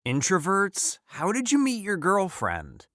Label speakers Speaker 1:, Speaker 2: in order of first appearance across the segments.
Speaker 1: Introverts, how did you meet your girlfriend?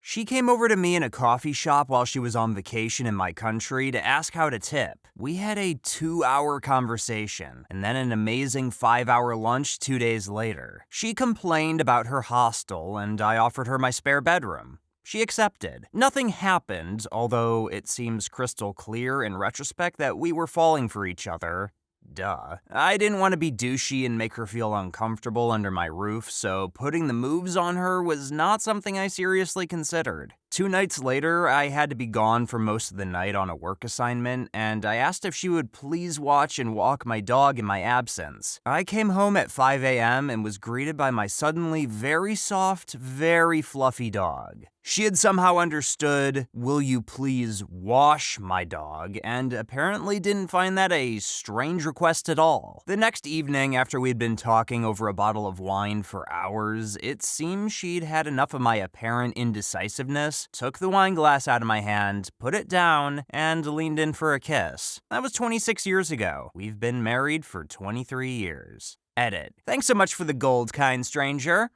Speaker 1: She came over to me in a coffee shop while she was on vacation in my country to ask how to tip. We had a 2-hour conversation, and then an amazing 5-hour lunch 2 days later. She complained about her hostel, and I offered her my spare bedroom. She accepted. Nothing happened, although it seems crystal clear in retrospect that we were falling for each other. Duh. I didn't want to be douchey and make her feel uncomfortable under my roof, so putting the moves on her was not something I seriously considered. 2 nights later, I had to be gone for most of the night on a work assignment, and I asked if she would please watch and walk my dog in my absence. I came home at 5 a.m. and was greeted by my suddenly very soft, very fluffy dog. She had somehow understood, "Will you please wash my dog?" and apparently didn't find that a strange request at all. The next evening, after we'd been talking over a bottle of wine for hours, it seemed she'd had enough of my apparent indecisiveness, took the wine glass out of my hand, put it down, and leaned in for a kiss. That was 26 years ago. We've been married for 23 years. Edit. Thanks so much for the gold, kind stranger.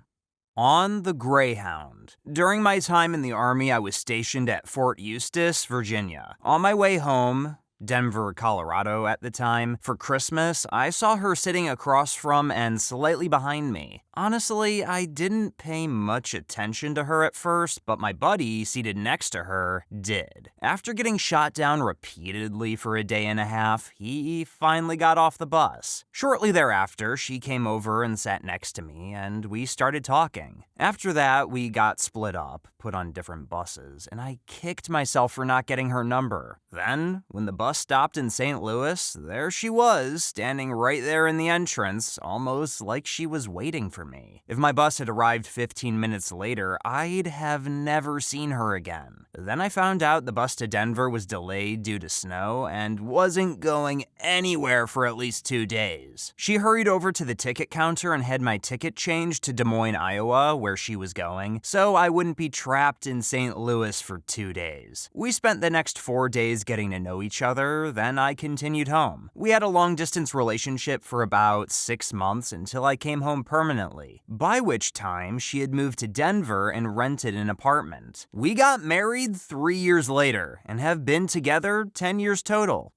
Speaker 1: On the Greyhound. During my time in the Army, I was stationed at Fort Eustis, Virginia. On my way home, Denver, Colorado at the time, for Christmas, I saw her sitting across from and slightly behind me. Honestly, I didn't pay much attention to her at first, but my buddy, seated next to her, did. After getting shot down repeatedly for a day and a half, he finally got off the bus. Shortly thereafter, she came over and sat next to me, and we started talking. After that, we got split up, put on different buses, and I kicked myself for not getting her number. Then, when the bus stopped in St. Louis, there she was, standing right there in the entrance, almost like she was waiting for me. If my bus had arrived 15 minutes later, I'd have never seen her again. Then I found out the bus to Denver was delayed due to snow and wasn't going anywhere for at least 2 days. She hurried over to the ticket counter and had my ticket changed to Des Moines, Iowa, where she was going, so I wouldn't be trapped in St. Louis for 2 days. We spent the next 4 days getting to know each other, then I continued home. We had a long-distance relationship for about 6 months until I came home permanently, by which time she had moved to Denver and rented an apartment. We got married 3 years later and have been together 10 years total.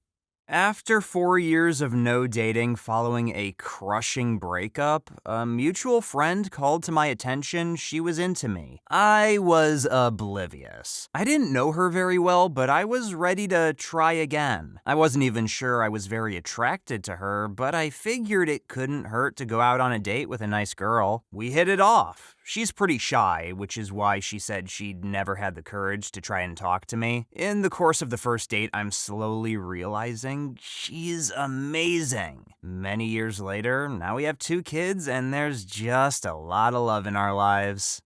Speaker 1: After 4 years of no dating following a crushing breakup, a mutual friend called to my attention she was into me. I was oblivious. I didn't know her very well, but I was ready to try again. I wasn't even sure I was very attracted to her, but I figured it couldn't hurt to go out on a date with a nice girl. We hit it off. She's pretty shy, which is why she said she'd never had the courage to try and talk to me. In the course of the first date, I'm slowly realizing she's amazing. Many years later, now we have 2 kids, and there's just a lot of love in our lives.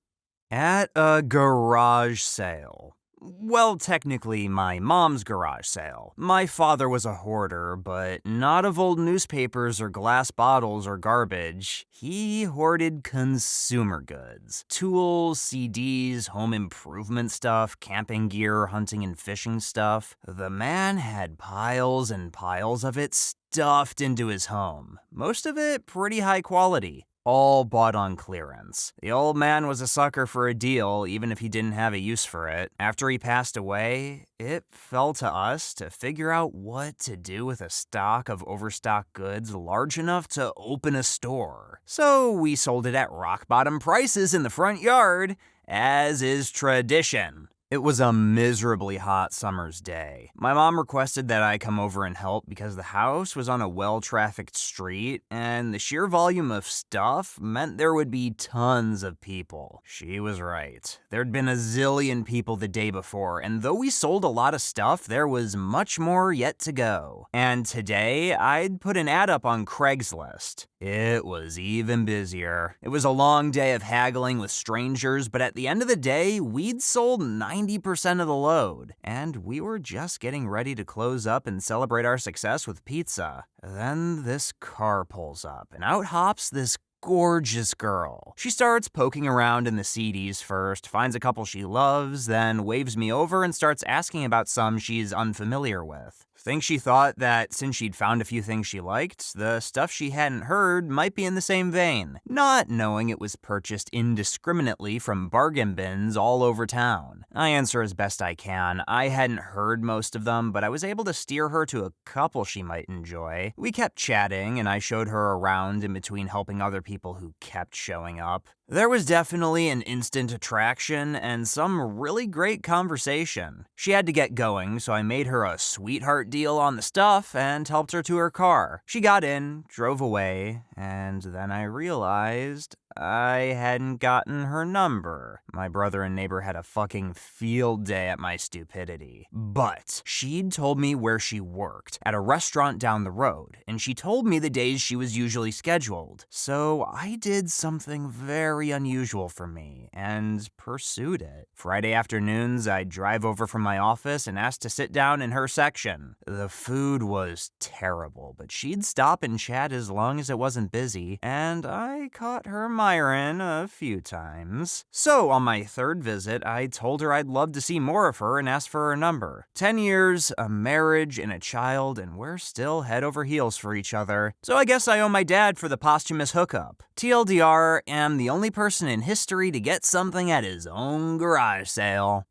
Speaker 1: At a garage sale. Well, technically, my mom's garage sale. My father was a hoarder, but not of old newspapers or glass bottles or garbage. He hoarded consumer goods. Tools, CDs, home improvement stuff, camping gear, hunting and fishing stuff. The man had piles and piles of it stuffed into his home. Most of it pretty high quality. All bought on clearance. The old man was a sucker for a deal, even if he didn't have a use for it. After he passed away, it fell to us to figure out what to do with a stock of overstocked goods large enough to open a store. So we sold it at rock-bottom prices in the front yard, as is tradition. It was a miserably hot summer's day. My mom requested that I come over and help because the house was on a well-trafficked street, and the sheer volume of stuff meant there would be tons of people. She was right. There'd been a zillion people the day before, and though we sold a lot of stuff, there was much more yet to go. And today, I'd put an ad up on Craigslist. It was even busier. It was a long day of haggling with strangers, but at the end of the day, we'd sold 90% of the load, and we were just getting ready to close up and celebrate our success with pizza. Then this car pulls up, and out hops this gorgeous girl. She starts poking around in the CDs first, finds a couple she loves, then waves me over and starts asking about some she's unfamiliar with. Think she thought that since she'd found a few things she liked, the stuff she hadn't heard might be in the same vein, not knowing it was purchased indiscriminately from bargain bins all over town. I answer as best I can. I hadn't heard most of them, but I was able to steer her to a couple she might enjoy. We kept chatting, and I showed her around in between helping other people who kept showing up. There was definitely an instant attraction and some really great conversation. She had to get going, so I made her a sweetheart deal on the stuff and helped her to her car. She got in, drove away, and then I realized I hadn't gotten her number. My brother and neighbor had a fucking field day at my stupidity. But she'd told me where she worked, at a restaurant down the road, and she told me the days she was usually scheduled. So I did something very unusual for me and pursued it. Friday afternoons, I'd drive over from my office and ask to sit down in her section. The food was terrible, but she'd stop and chat as long as it wasn't busy, and I caught her Myron a few times. So on my third visit, I told her I'd love to see more of her and asked for her number. 10 years, a marriage, and a child, and we're still head over heels for each other. So I guess I owe my dad for the posthumous hookup. TLDR, am the only person in history to get something at his own garage sale.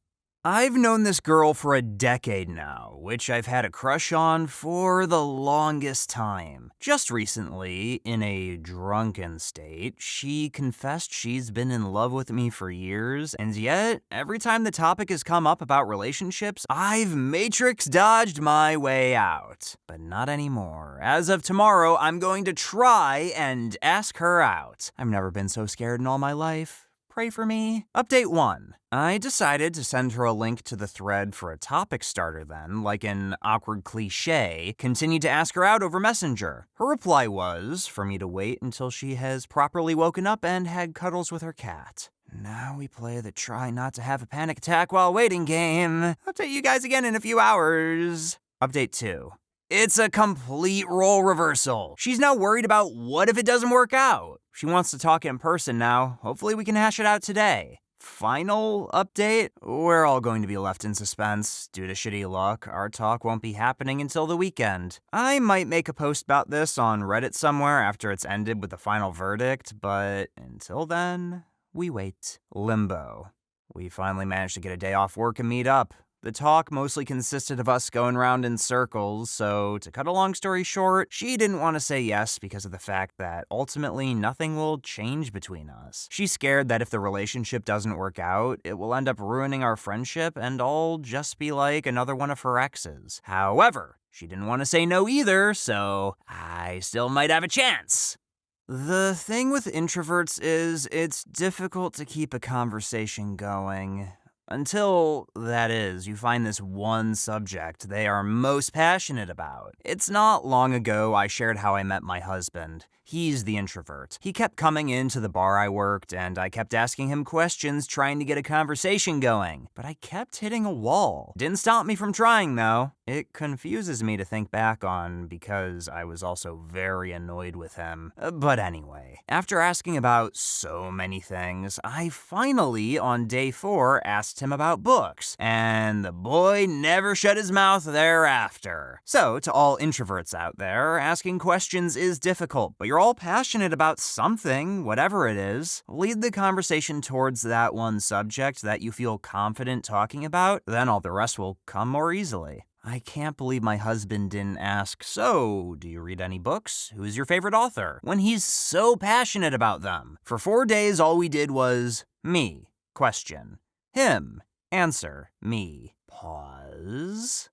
Speaker 1: I've known this girl for a decade now, which I've had a crush on for the longest time. Just recently, in a drunken state, she confessed she's been in love with me for years, and yet, every time the topic has come up about relationships, I've matrix dodged my way out. But not anymore. As of tomorrow, I'm going to try and ask her out. I've never been so scared in all my life. Pray for me. Update 1. I decided to send her a link to the thread for a topic starter then, like an awkward cliche, continued to ask her out over Messenger. Her reply was for me to wait until she has properly woken up and had cuddles with her cat. Now we play the try not to have a panic attack while waiting game. Update you guys again in a few hours. Update 2. It's a complete role reversal. She's now worried about what if it doesn't work out. She wants to talk in person now. Hopefully we can hash it out today. Final update? We're all going to be left in suspense. Due to shitty luck, our talk won't be happening until the weekend. I might make a post about this on Reddit somewhere after it's ended with the final verdict, but until then, we wait. Limbo. We finally managed to get a day off work and meet up. The talk mostly consisted of us going around in circles, so to cut a long story short, she didn't want to say yes because of the fact that ultimately nothing will change between us. She's scared that if the relationship doesn't work out, it will end up ruining our friendship and I'll just be like another one of her exes. However, she didn't want to say no either, so I still might have a chance. The thing with introverts is it's difficult to keep a conversation going. Until, that is, you find this one subject they are most passionate about. It's not long ago I shared how I met my husband. He's the introvert. He kept coming into the bar I worked, and I kept asking him questions trying to get a conversation going. But I kept hitting a wall. Didn't stop me from trying, though. It confuses me to think back on because I was also very annoyed with him. But anyway, after asking about so many things, I finally, on day 4, asked him about books, and the boy never shut his mouth thereafter. So, to all introverts out there, asking questions is difficult, but you're all passionate about something, whatever it is. Lead the conversation towards that one subject that you feel confident talking about, then all the rest will come more easily. I can't believe my husband didn't ask, so, do you read any books? Who's your favorite author? When he's so passionate about them. For 4 days, all we did was, me, question. Him, answer, me, pause,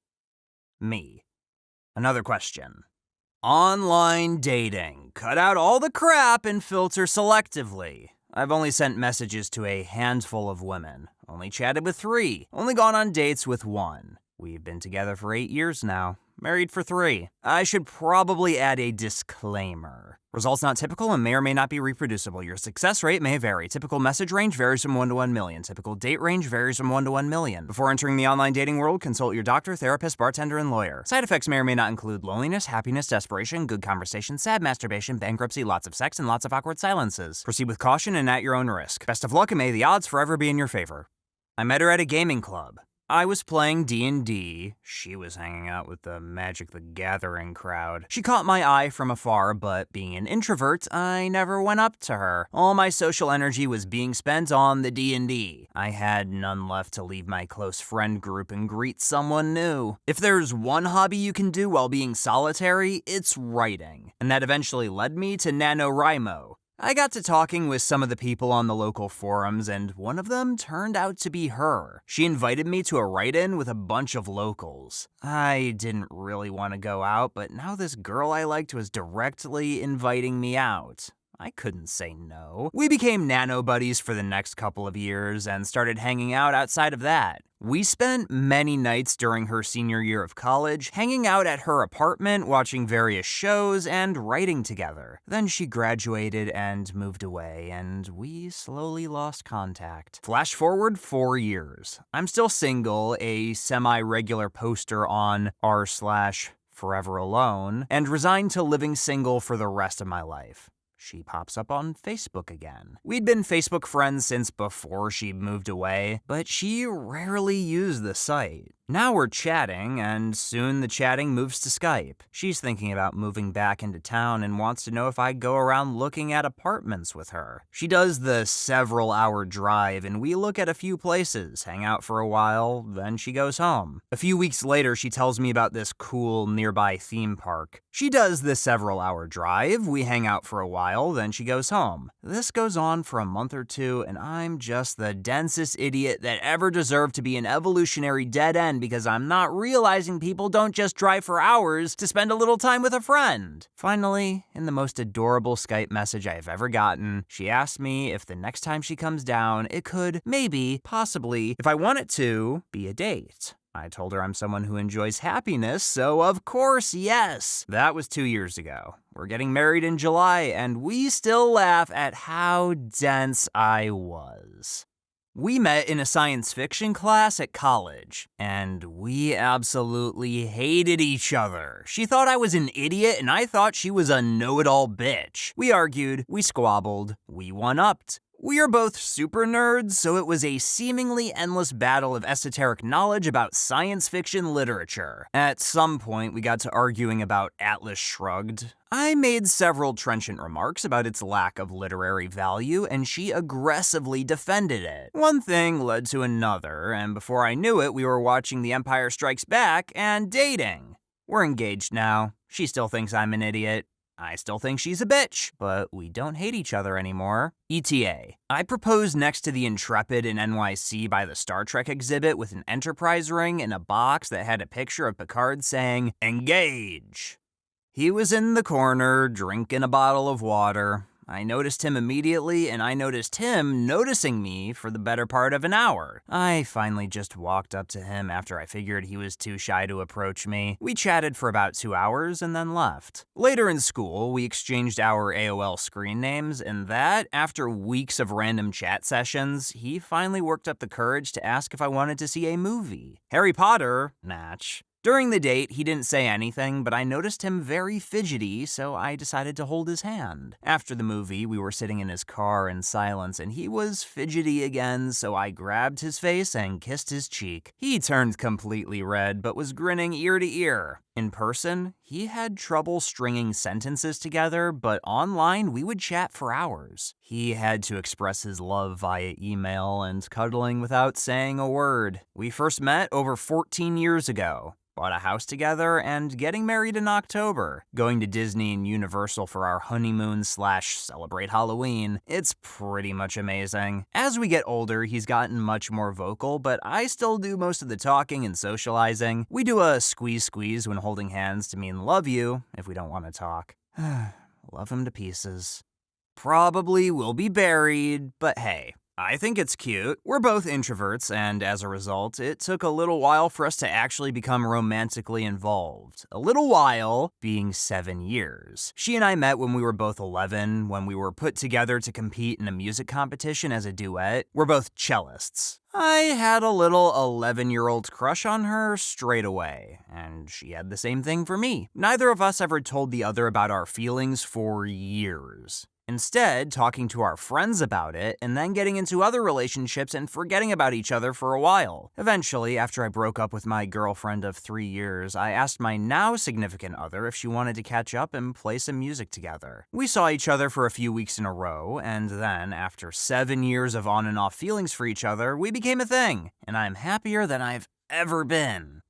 Speaker 1: me. Another question. Online dating. Cut out all the crap and filter selectively. I've only sent messages to a handful of women. Only chatted with 3. Only gone on dates with 1. We've been together for 8 years now. Married for 3. I should probably add a disclaimer. Results not typical and may or may not be reproducible. Your success rate may vary. Typical message range varies from 1 to 1 million. Typical date range varies from 1 to 1 million. Before entering the online dating world, consult your doctor, therapist, bartender, and lawyer. Side effects may or may not include loneliness, happiness, desperation, good conversation, sad masturbation, bankruptcy, lots of sex, and lots of awkward silences. Proceed with caution and at your own risk. Best of luck and may the odds forever be in your favor. I met her at a gaming club. I was playing D&D. She was hanging out with the Magic the Gathering crowd. She caught my eye from afar, but being an introvert, I never went up to her. All my social energy was being spent on the D&D. I had none left to leave my close friend group and greet someone new. If there's one hobby you can do while being solitary, it's writing. And that eventually led me to NaNoWriMo. I got to talking with some of the people on the local forums, and one of them turned out to be her. She invited me to a write-in with a bunch of locals. I didn't really want to go out, but now this girl I liked was directly inviting me out. I couldn't say no. We became nano buddies for the next couple of years and started hanging out outside of that. We spent many nights during her senior year of college hanging out at her apartment, watching various shows, and writing together. Then she graduated and moved away, and we slowly lost contact. Flash forward 4 years. I'm still single, a semi-regular poster on r/Forever Alone, and resigned to living single for the rest of my life. She pops up on Facebook again. We'd been Facebook friends since before she moved away, but she rarely used the site. Now we're chatting, and soon the chatting moves to Skype. She's thinking about moving back into town and wants to know if I go around looking at apartments with her. She does the several-hour drive, and we look at a few places, hang out for a while, then she goes home. A few weeks later, she tells me about this cool nearby theme park. She does the several-hour drive, we hang out for a while, then she goes home. This goes on for a month or two, and I'm just the densest idiot that ever deserved to be an evolutionary dead end because I'm not realizing people don't just drive for hours to spend a little time with a friend. Finally, in the most adorable Skype message I've ever gotten, she asked me if the next time she comes down, it could, maybe, possibly, if I want it to, be a date. I told her I'm someone who enjoys happiness, so of course, yes. That was 2 years ago. We're getting married in July, and we still laugh at how dense I was. We met in a science fiction class at college, and we absolutely hated each other. She thought I was an idiot, and I thought she was a know-it-all bitch. We argued, we squabbled, we one-upped. We are both super nerds, so it was a seemingly endless battle of esoteric knowledge about science fiction literature. At some point, we got to arguing about Atlas Shrugged. I made several trenchant remarks about its lack of literary value, and she aggressively defended it. One thing led to another, and before I knew it, we were watching The Empire Strikes Back and dating. We're engaged now. She still thinks I'm an idiot. I still think she's a bitch, but we don't hate each other anymore. ETA. I proposed next to the Intrepid in NYC by the Star Trek exhibit with an Enterprise ring in a box that had a picture of Picard saying, "Engage." He was in the corner, drinking a bottle of water. I noticed him immediately, and I noticed him noticing me for the better part of an hour. I finally just walked up to him after I figured he was too shy to approach me. We chatted for about 2 hours and then left. Later in school, we exchanged our AOL screen names, and that, after weeks of random chat sessions, he finally worked up the courage to ask if I wanted to see a movie. Harry Potter, natch. During the date, he didn't say anything, but I noticed him very fidgety, so I decided to hold his hand. After the movie, we were sitting in his car in silence, and he was fidgety again, so I grabbed his face and kissed his cheek. He turned completely red, but was grinning ear to ear. In person, he had trouble stringing sentences together, but online, we would chat for hours. He had to express his love via email and cuddling without saying a word. We first met over 14 years ago. Bought a house together, and getting married in October. Going to Disney and Universal for our honeymoon/celebrate Halloween. It's pretty much amazing. As we get older, he's gotten much more vocal, but I still do most of the talking and socializing. We do a squeeze when holding hands to mean love you if we don't want to talk. Love him to pieces. Probably will be buried, but hey. I think it's cute. We're both introverts, and as a result, it took a little while for us to actually become romantically involved. A little while being 7 years. She and I met when we were both 11, when we were put together to compete in a music competition as a duet. We're both cellists. I had a little 11-year-old crush on her straight away, and she had the same thing for me. Neither of us ever told the other about our feelings for years. Instead, talking to our friends about it and then getting into other relationships and forgetting about each other for a while. Eventually, after I broke up with my girlfriend of 3 years, I asked my now significant other if she wanted to catch up and play some music together. We saw each other for a few weeks in a row, and then, after 7 years of on and off feelings for each other, we became a thing, and I'm happier than I've ever been.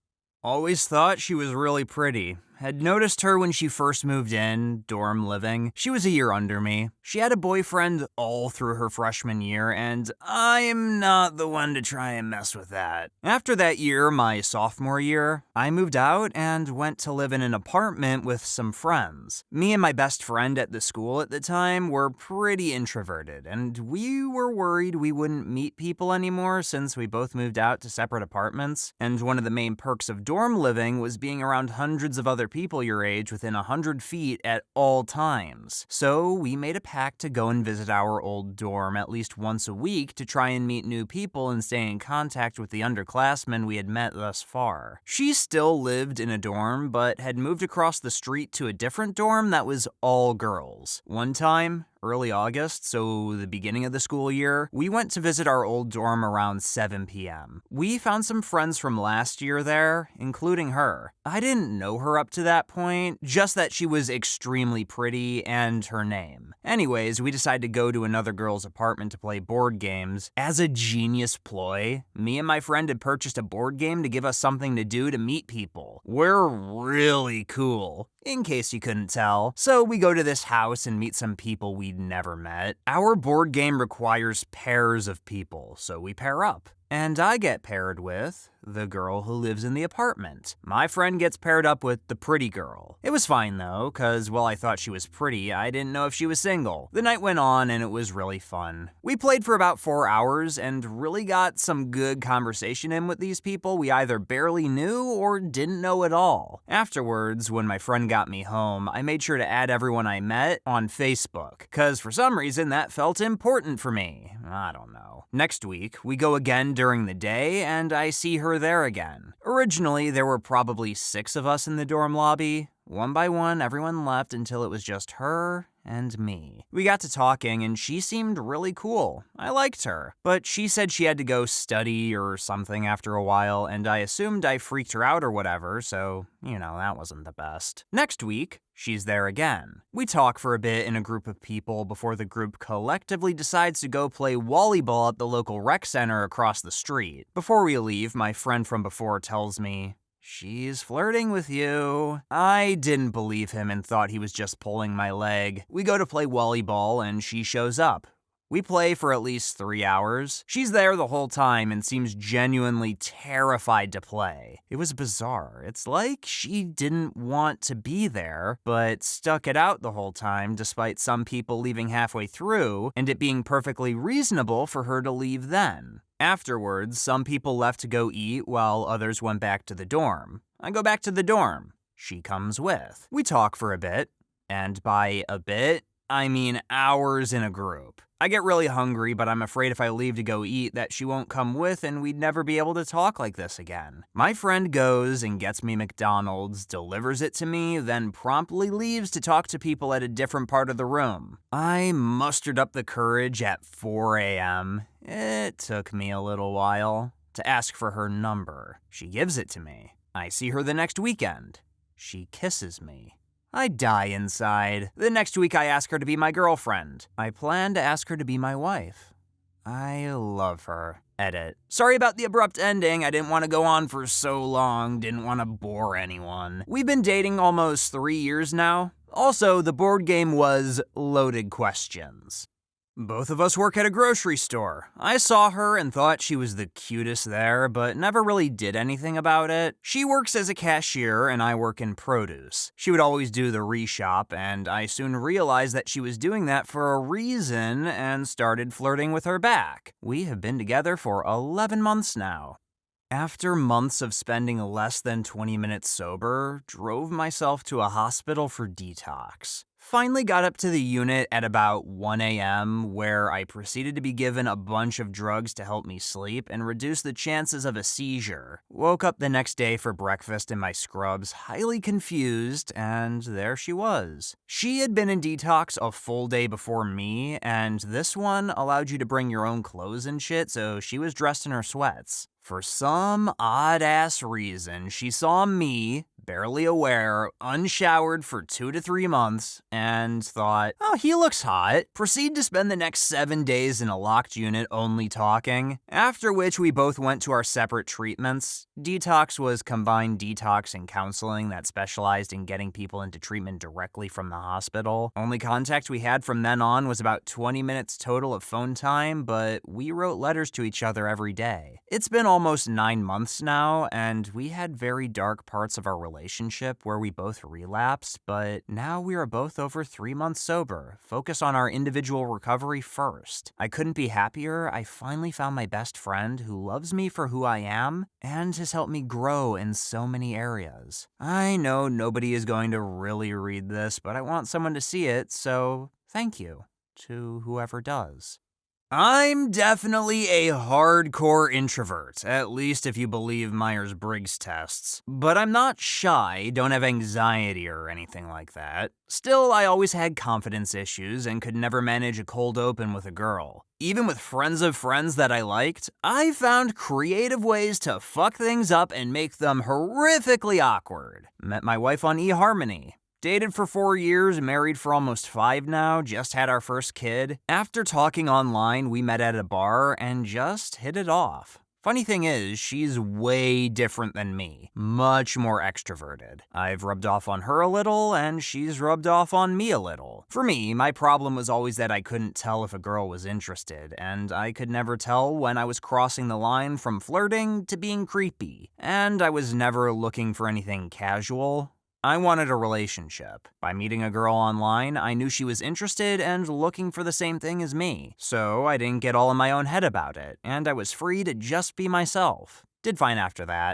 Speaker 1: Always thought she was really pretty. Had noticed her when she first moved in, dorm living. She was a year under me. She had a boyfriend all through her freshman year, and I am not the one to try and mess with that. After that year, my sophomore year, I moved out and went to live in an apartment with some friends. Me and my best friend at the school at the time were pretty introverted, and we were worried we wouldn't meet people anymore since we both moved out to separate apartments, and one of the main perks of dorm living was being around hundreds of other people your age within 100 feet at all times. So we made a pact to go and visit our old dorm at least once a week to try and meet new people and stay in contact with the underclassmen we had met thus far. She still lived in a dorm, but had moved across the street to a different dorm that was all girls. One time, early August, so the beginning of the school year, we went to visit our old dorm around 7 p.m. We found some friends from last year there, including her. I didn't know her up to that point, just that she was extremely pretty and her name. Anyways, we decided to go to another girl's apartment to play board games. As a genius ploy, me and my friend had purchased a board game to give us something to do to meet people. We're really cool, in case you couldn't tell. So we go to this house and meet some people we'd never met. Our board game requires pairs of people, so we pair up. And I get paired with the girl who lives in the apartment. My friend gets paired up with the pretty girl. It was fine though, cause while I thought she was pretty, I didn't know if she was single. The night went on and it was really fun. We played for about 4 hours and really got some good conversation in with these people we either barely knew or didn't know at all. Afterwards, when my friend got me home, I made sure to add everyone I met on Facebook, cause for some reason that felt important for me. I don't know. Next week, we go again during the day, and I see her there again. Originally, there were probably 6 of us in the dorm lobby. One by one, everyone left until it was just her and me. We got to talking, and she seemed really cool. I liked her. But she said she had to go study or something after a while, and I assumed I freaked her out or whatever, so, that wasn't the best. Next week, she's there again. We talk for a bit in a group of people before the group collectively decides to go play volleyball at the local rec center across the street. Before we leave, my friend from before tells me, "She's flirting with you." I didn't believe him and thought he was just pulling my leg. We go to play volleyball and she shows up. We play for at least 3 hours. She's there the whole time and seems genuinely terrified to play. It was bizarre. It's like she didn't want to be there, but stuck it out the whole time despite some people leaving halfway through and it being perfectly reasonable for her to leave then. Afterwards, some people left to go eat while others went back to the dorm. I go back to the dorm. She comes with. We talk for a bit, and by a bit, I mean hours in a group. I get really hungry, but I'm afraid if I leave to go eat that she won't come with and we'd never be able to talk like this again. My friend goes and gets me McDonald's, delivers it to me, then promptly leaves to talk to people at a different part of the room. I mustered up the courage at 4 a.m. It took me a little while to ask for her number. She gives it to me. I see her the next weekend. She kisses me. I die inside. The next week I ask her to be my girlfriend. I plan to ask her to be my wife. I love her. Edit. Sorry about the abrupt ending. I didn't want to go on for so long. Didn't want to bore anyone. We've been dating almost 3 years now. Also, the board game was Loaded Questions. Both of us work at a grocery store. I saw her and thought she was the cutest there, but never really did anything about it. She works as a cashier and I work in produce. She would always do the reshop, and I soon realized that she was doing that for a reason and started flirting with her back. We have been together for 11 months now. After months of spending less than 20 minutes sober, drove myself to a hospital for detox. Finally got up to the unit at about 1 a.m., where I proceeded to be given a bunch of drugs to help me sleep and reduce the chances of a seizure. Woke up the next day for breakfast in my scrubs, highly confused, and there she was. She had been in detox a full day before me, and this one allowed you to bring your own clothes and shit, so she was dressed in her sweats. For some odd-ass reason, she saw me, barely aware, unshowered for 2 to 3 months, and thought, oh, he looks hot. Proceed to spend the next 7 days in a locked unit only talking, after which we both went to our separate treatments. Detox was combined detox and counseling that specialized in getting people into treatment directly from the hospital. Only contact we had from then on was about 20 minutes total of phone time, but we wrote letters to each other every day. It's been almost 9 months now, and we had very dark parts of our relationship where we both relapsed, but now we are both over 3 months sober, focused on our individual recovery first. I couldn't be happier. I finally found my best friend who loves me for who I am and has helped me grow in so many areas. I know nobody is going to really read this, but I want someone to see it, so thank you to whoever does. I'm definitely a hardcore introvert, at least if you believe Myers-Briggs tests. But I'm not shy, don't have anxiety or anything like that. Still, I always had confidence issues and could never manage a cold open with a girl. Even with friends of friends that I liked, I found creative ways to fuck things up and make them horrifically awkward. Met my wife on eHarmony. Dated for 4 years, married for almost 5 now, just had our first kid. After talking online, we met at a bar and just hit it off. Funny thing is, she's way different than me, much more extroverted. I've rubbed off on her a little, and she's rubbed off on me a little. For me, my problem was always that I couldn't tell if a girl was interested, and I could never tell when I was crossing the line from flirting to being creepy. And I was never looking for anything casual. I wanted a relationship. By meeting a girl online, I knew she was interested and looking for the same thing as me. So I didn't get all in my own head about it, and I was free to just be myself. Did fine after that.